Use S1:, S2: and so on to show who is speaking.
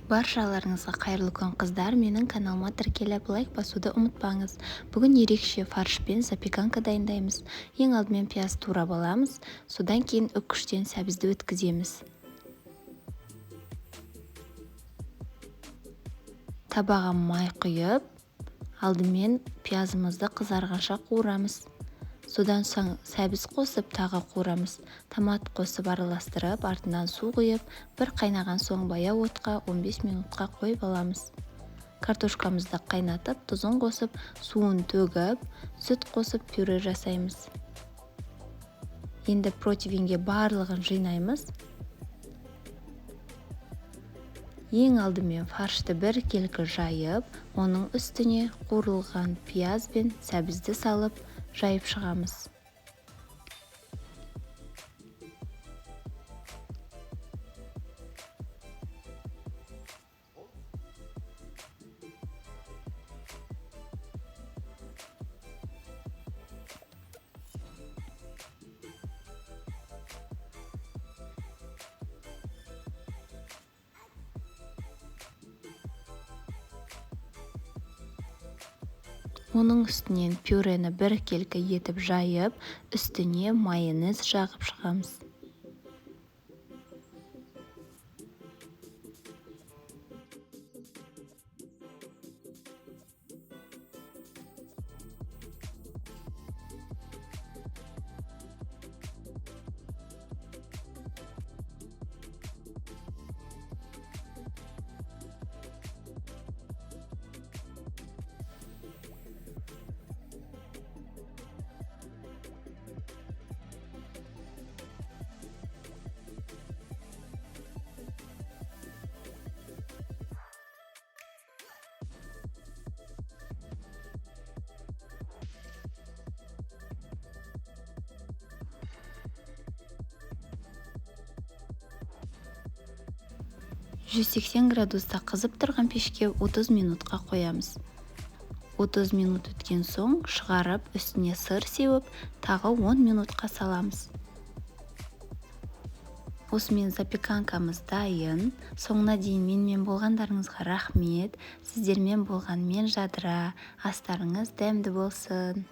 S1: Баршаларыңызға қайырлы күн қыздар, менің каналыма тіркеліп лайк басуды ұмытпаңыз. Бүгін ерекше фаршпен запеканка дайындаймыз. Ең алдымен пияз турап аламыз, содан кейін үккіштен сәбізді өткіземіз. Табаға май құйып, алдымен пиязымызды қызарғанша қуырамыз. Содан соң сәбіз қосып, тағы қуырамыз. Томат қосып араластырып, артынан су құйып, бір қайнаған соң баяу отқа 15 минутқа қойып аламыз. Картошкамызды қайнатып, тұзын қосып, суын төгіп, сүт қосып пюре жасаймыз. Енді противенге барлығын жинаймыз. Ең алдымен фаршты бір келкі жайып, оның үстіне қуырылған пияз бен сәбізді салып, жайып шығамыз. Оның үстінен пюрені бір келкі етіп жайып, үстіне майонез жағып шығамыз. градуста қызып тұрған пешке 30 минутқа қоямыз. 30 минут өткен соң шығарып, үстіне сыр сеуіп, тағы 10 минутқа саламыз. Осымен запеканкамыз дайын. Соңына дейін менімен болғандарыңызға рахмет. Сіздермен болған мен Жадыра. Астарыңыз дәмді болсын.